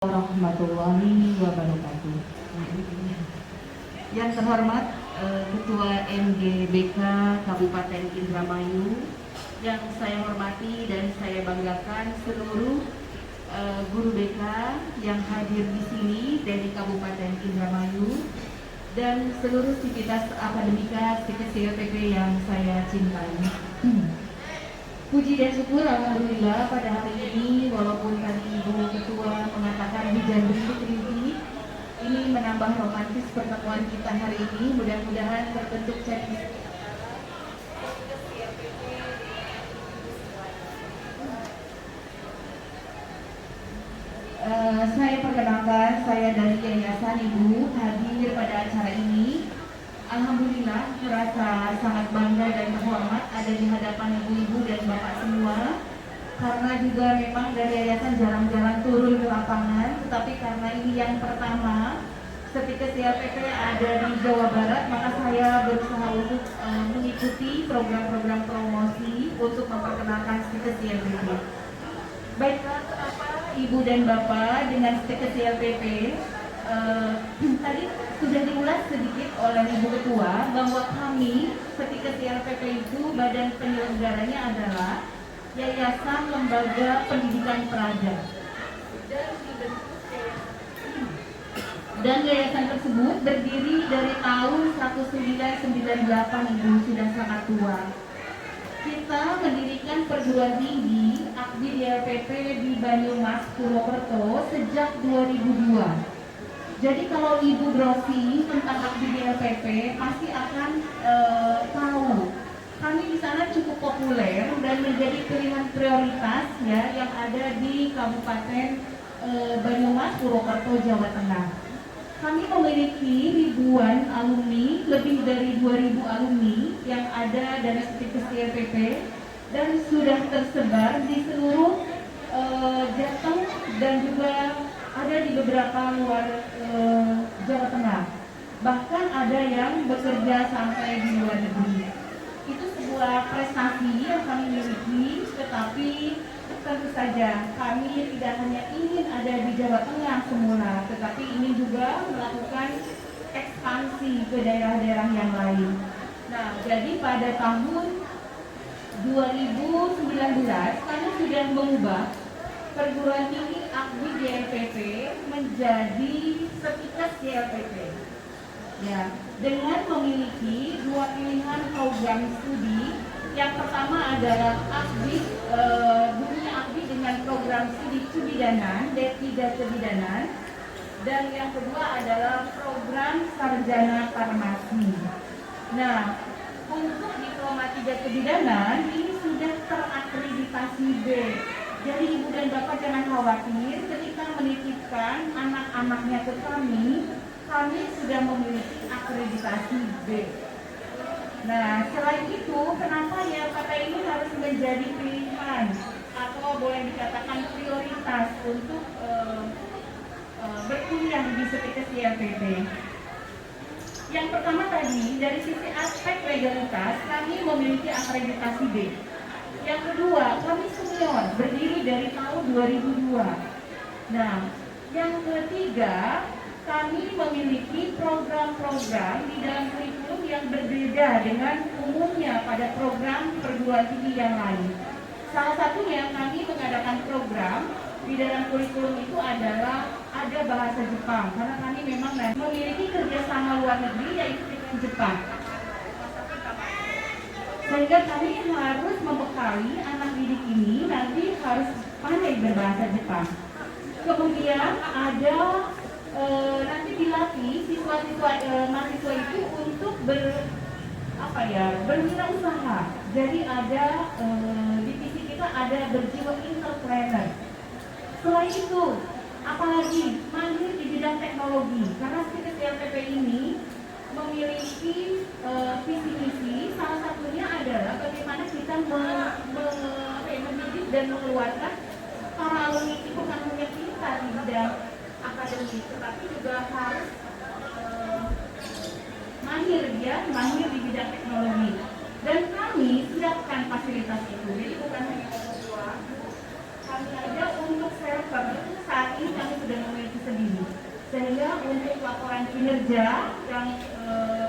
Warahmatullahi wabarakatuh. Yang terhormat Ketua MGBK Kabupaten Indramayu, yang saya hormati dan saya banggakan seluruh guru BK yang hadir di sini dari Kabupaten Indramayu dan seluruh sivitas akademika CPP yang saya cintai. Puji dan syukur alhamdulillah pada hari ini, walaupun tadi Ibu Ketua mengatakan hujan rintik-rintik, ini menambah romantis pertemuan kita hari ini. Mudah-mudahan terbentuk chemistry. Saya perkenalkan, saya dari Yayasan Ibu hadir pada acara ini. Alhamdulillah merasa sangat bangga dan terhormat ada di hadapan ibu-ibu dan bapak semua, karena juga memang dari yayasan jarang-jarang turun ke lapangan, tetapi karena ini yang pertama ketika CLPP ada di Jawa Barat, maka saya berusaha untuk mengikuti program-program promosi untuk memperkenalkan stiker CLPP. Baiklah, kenapa ibu dan bapak dengan stiker CLPP? Tadi sudah diulas sedikit oleh Ibu Ketua bahwa kami ketika CLPP itu badan penyelenggaranya adalah Yayasan Lembaga Pendidikan Praja, dan yayasan tersebut berdiri dari tahun 1998. Ibu sudah sangat tua. Kita mendirikan perguruan tinggi Akdi YLPP di Banyumas, Purwokerto sejak 2002. Jadi kalau Ibu browsing tentang Akdi YLPP pasti akan tahu kami di sana cukup populer dan menjadi pilihan prioritas ya yang ada di Kabupaten Banyumas, Purwokerto, Jawa Tengah. Kami memiliki ribuan alumni, lebih dari 2.000 alumni yang ada dari stiker YLPP dan sudah tersebar di seluruh Jateng dan juga ada di beberapa luar Jawa Tengah. Bahkan ada yang bekerja sampai di luar negeri. Itu sebuah prestasi yang kami miliki, tetapi tentu saja kami tidak hanya ingin ada di Jawa Tengah semula, tetapi ingin juga melakukan ekspansi ke daerah-daerah yang lain. Nah, jadi pada tahun 2019 kami sudah mengubah perguruan tinggi Akdi YLPP menjadi Sepikas YLPP. Ya, dengan memiliki dua pilihan program studi. Yang pertama adalah Akdi, dunia Akdi dengan program studi kebidanan, D3 kebidanan, dan yang kedua adalah program sarjana farmasi. Nah, untuk diploma 3 kebidanan ini sudah terakreditasi B. Jadi ibu dan bapak jangan khawatir ketika menitipkan anak-anaknya ke kami sudah memiliki akreditasi B. Nah, selain itu, kenapa ya kata ini harus menjadi pilihan atau boleh dikatakan prioritas untuk berkuliah di Sepikas YLPP? Yang pertama tadi, dari sisi aspek legalitas, kami memiliki akreditasi B. Yang kedua, kami senior, berdiri dari tahun 2002. Nah, yang ketiga, kami memiliki program-program di dalam kurikulum yang berbeda dengan umumnya pada program perguruan tinggi yang lain. Salah satunya kami mengadakan program di dalam kurikulum itu adalah ada bahasa Jepang, karena kami memang memiliki kerjasama luar negeri yaitu dengan Jepang. Sehingga kami harus membekali anak didik ini nanti harus pandai berbahasa Jepang. Kemudian ada nanti dilatih siswa-siswa mahasiswa itu untuk berwirausaha. Jadi ada divisi kita ada berjiwa entrepreneur. Selain itu, apalagi mandiri di bidang teknologi, karena stiker YLPP ini memiliki visi misi, salah satunya adalah bagaimana kita mendidik dan mengeluarkan para alumni itu bukan hanya pintar di bidang akademik, tetapi juga harus mahir di bidang teknologi. Dan kami siapkan fasilitas itu, jadi bukan hanya orang tua, kami ada untuk server. Saat ini kami sudah kinerja yang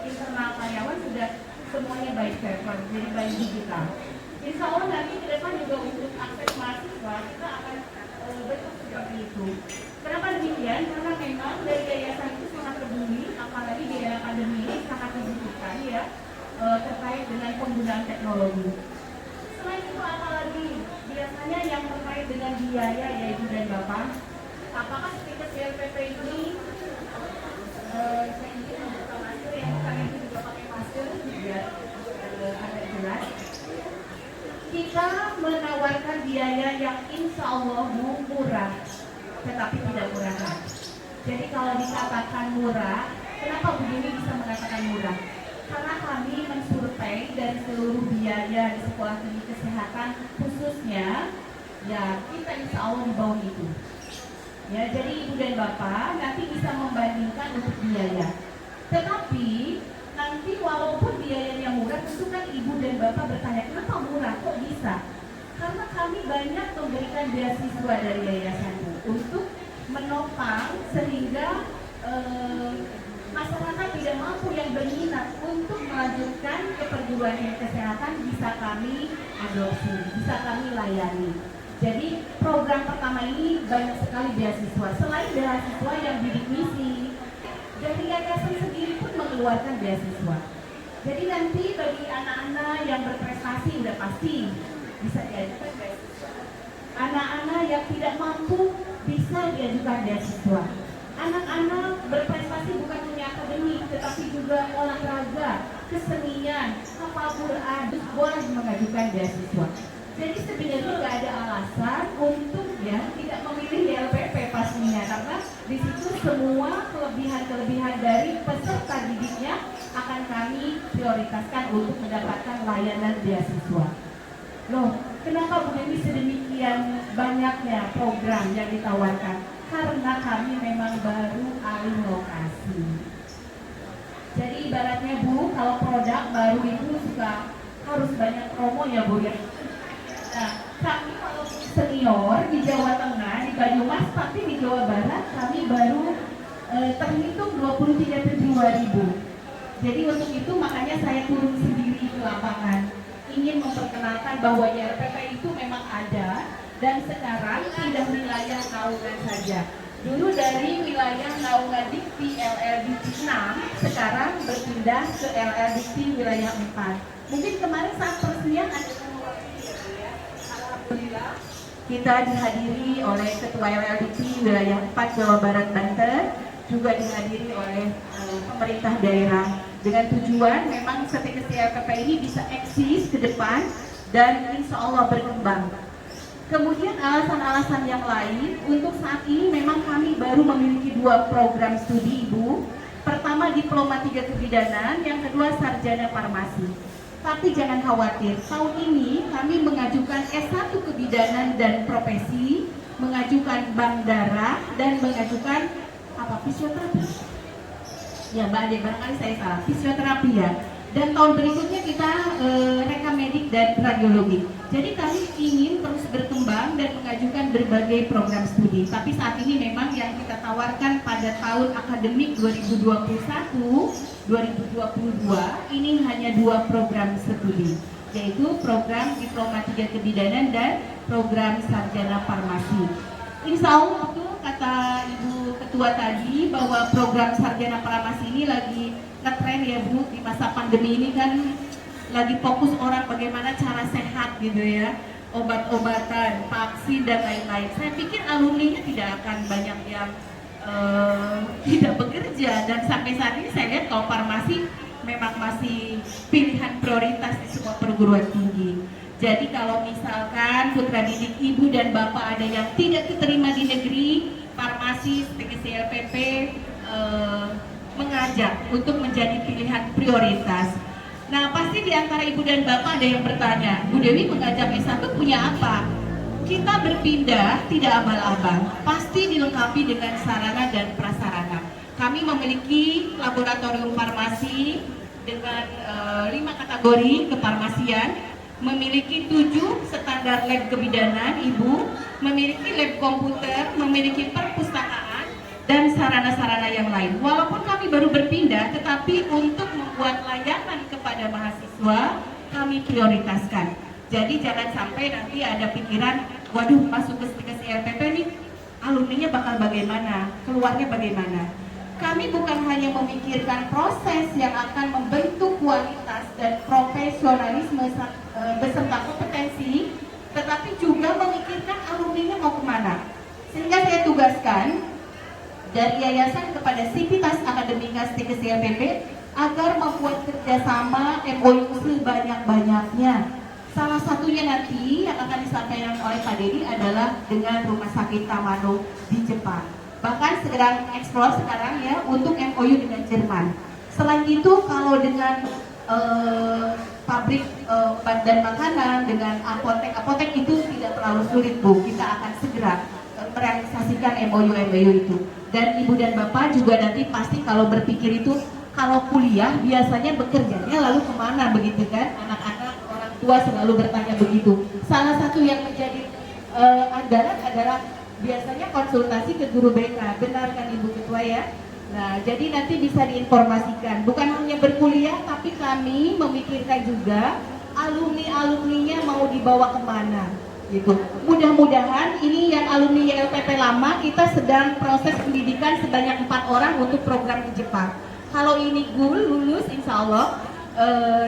internal karyawan sudah semuanya by paper, jadi by digital. Insya Allah nanti ke depan juga untuk akses mahasiswa kita akan bentuk seperti itu. Kenapa demikian? Karena memang dari yayasan itu sangat peduli, apalagi di era pandemi ini sangat dibutuhkan ya terkait dengan penggunaan teknologi. Selain itu apalagi biasanya yang terkait dengan biaya ya Ibu dan Bapak. Apakah ketika CLPP ini saya ingin membuka masker ya, kami itu juga pakai masker biar agak jelas. Kita menawarkan biaya yang insya Allah murah, tetapi tidak murah. Jadi kalau dikatakan murah, kenapa Bu Dewi bisa mengatakan murah? Karena kami mensurvei dari seluruh biaya di sekolah tinggi kesehatan khususnya, ya kita insya Allah di bawah itu. Ya, jadi Ibu dan Bapak nanti bisa membandingkan untuk biaya. Tetapi nanti walaupun biayanya murah, tentu kan Ibu dan Bapak bertanya, kenapa murah? Kok bisa? Karena kami banyak memberikan beasiswa dari yayasan untuk menopang sehingga masyarakat tidak mampu yang berminat untuk melanjutkan ke perguruan tinggi kesehatan bisa kami adopsi, bisa kami layani. Jadi program pertama ini banyak sekali beasiswa. Selain beasiswa yang bidik misi, dari yayasan sendiri pun mengeluarkan beasiswa. Jadi nanti bagi anak-anak yang berprestasi udah pasti bisa diajukan beasiswa. Anak-anak yang tidak mampu bisa diajukan beasiswa. Anak-anak berprestasi bukan hanya akademik, tetapi juga olahraga, kesenian, hafal Quran, boleh mengajukan beasiswa. Jadi sebenarnya nggak ada alasan untuk ya tidak memilih YLPP pastinya, karena di situ semua kelebihan-kelebihan dari peserta didiknya akan kami prioritaskan untuk mendapatkan layanan beasiswa. Loh, kenapa Bu Dewi sedemikian banyaknya program yang ditawarkan? Karena kami memang baru alih lokasi. Jadi ibaratnya Bu, kalau produk baru itu suka harus banyak promo ya Bu ya. Nah, kami kalau senior di Jawa Tengah, di Banyumas, tapi di Jawa Barat kami baru terhitung 23 Februari Bu. Jadi untuk itu makanya saya turun sendiri ke lapangan, ingin memperkenalkan bahwa YLPP itu memang ada dan sekarang tidak wilayah naungan saja. Dulu dari wilayah naungan Dikti LL Dikti 6, sekarang berpindah ke LL Dikti wilayah 4. Mungkin kemarin saat peresmian ada Alhamdulillah kita dihadiri oleh Ketua LLDP wilayah 4 Jawa Barat Banten, juga dihadiri oleh pemerintah daerah dengan tujuan memang STKC LPP ini bisa eksis ke depan dan insya Allah berkembang. Kemudian alasan-alasan yang lain, untuk saat ini memang kami baru memiliki 2 program studi Ibu. Pertama Diploma 3 Kebidanan, yang kedua Sarjana Farmasi. Tapi jangan khawatir, tahun ini kami mengajukan S1 Kebidanan dan Profesi, mengajukan bank darah, dan mengajukan fisioterapi. Ya Mbak Ade, barangkali saya salah, fisioterapi ya. Dan tahun berikutnya kita rekam medik dan radiologi. Jadi kami ingin terus berkembang dan mengajukan berbagai program studi. Tapi saat ini memang yang kita tawarkan pada tahun akademik 2021-2022 ini hanya 2 program studi, yaitu program Diploma 3 Kebidanan dan program Sarjana Farmasi. Insya Allah betul kata Ibu Ketua tadi bahwa program Sarjana Farmasi ini lagi ngetren ya Bu, di masa pandemi ini kan lagi fokus orang bagaimana cara sehat gitu ya, obat-obatan, vaksin dan lain-lain. Saya pikir alumninya tidak akan banyak yang tidak bekerja, dan sampai saat ini saya lihat kalau farmasi memang masih pilihan prioritas di semua perguruan tinggi. Jadi kalau misalkan putra didik Ibu dan Bapak ada yang tidak diterima di negeri, farmasi STKC LPP mengajak untuk menjadi pilihan prioritas. Nah, pasti di antara Ibu dan Bapak ada yang bertanya, Bu Dewi mengajak S1 punya apa? Kita berpindah tidak abal-abal, pasti dilengkapi dengan sarana dan prasarana. Kami memiliki laboratorium farmasi dengan 5 kategori kefarmasian, memiliki 7 standar lab kebidanan Ibu, memiliki lab komputer, memiliki perpustakaan, dan sarana-sarana yang lain. Walaupun kami baru berpindah, tetapi untuk membuat layanan kepada mahasiswa, kami prioritaskan. Jadi jangan sampai nanti ada pikiran, waduh masuk ke CLPP nih, alumninya bakal bagaimana, keluarnya bagaimana. Kami bukan hanya memikirkan proses yang akan membentuk kualitas dan profesionalisme beserta kompetensi, tetapi juga memikirkan alumninya mau kemana. Sehingga saya tugaskan dari yayasan kepada Sivitas Akademika STIK CLPP agar membuat kerjasama MOU sebanyak-banyaknya. Salah satunya nanti yang akan disampaikan oleh Pak Dedi adalah dengan Rumah Sakit Tamano di Jepang. Bahkan segera eksplor sekarang ya untuk MOU dengan Jerman. Selain itu kalau dengan pabrik obat dan makanan, dengan apotek itu tidak terlalu sulit Bu. Kita akan segera merealisasikan MOU itu. Dan Ibu dan Bapak juga nanti pasti kalau berpikir itu, kalau kuliah biasanya bekerjanya lalu kemana begitu kan? Anak-anak, orang tua selalu bertanya begitu. Salah satu yang menjadi anggaran adalah biasanya konsultasi ke guru BK. Benar kan Ibu Ketua ya? Nah, jadi nanti bisa diinformasikan. Bukan hanya berkuliah, tapi kami memikirkan juga alumni-alumninya mau dibawa kemana. Gitu. Mudah-mudahan ini yang alumni YLPP lama kita sedang proses pendidikan sebanyak 4 orang untuk program di Jepang. Kalau ini lulus insya Allah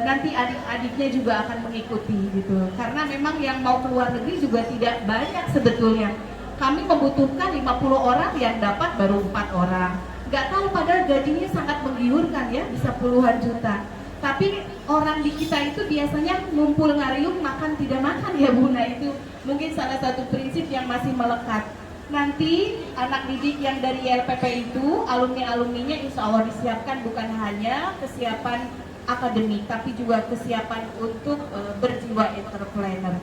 nanti adik-adiknya juga akan mengikuti gitu. Karena memang yang mau keluar negeri juga tidak banyak sebetulnya. Kami membutuhkan 50 orang yang dapat baru 4 orang. Gak tahu padahal gajinya sangat menggiurkan ya, bisa puluhan juta. Tapi orang di kita itu biasanya ngumpul ngariung makan tidak makan ya Bu. Nah itu mungkin salah satu prinsip yang masih melekat. Nanti anak didik yang dari YLPP itu alumni-alumninya insya Allah disiapkan bukan hanya kesiapan akademik tapi juga kesiapan untuk berjiwa entrepreneur.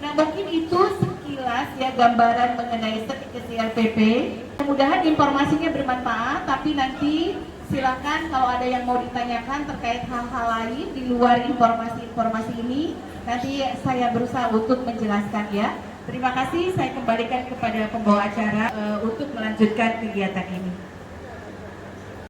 Nah mungkin itu sekilas ya gambaran mengenai STIK CLPP. Mudah-mudahan informasinya bermanfaat, tapi nanti silakan kalau ada yang mau ditanyakan terkait hal-hal lain di luar informasi-informasi ini, nanti saya berusaha untuk menjelaskan ya. Terima kasih, saya kembalikan kepada pembawa acara untuk melanjutkan kegiatan ini.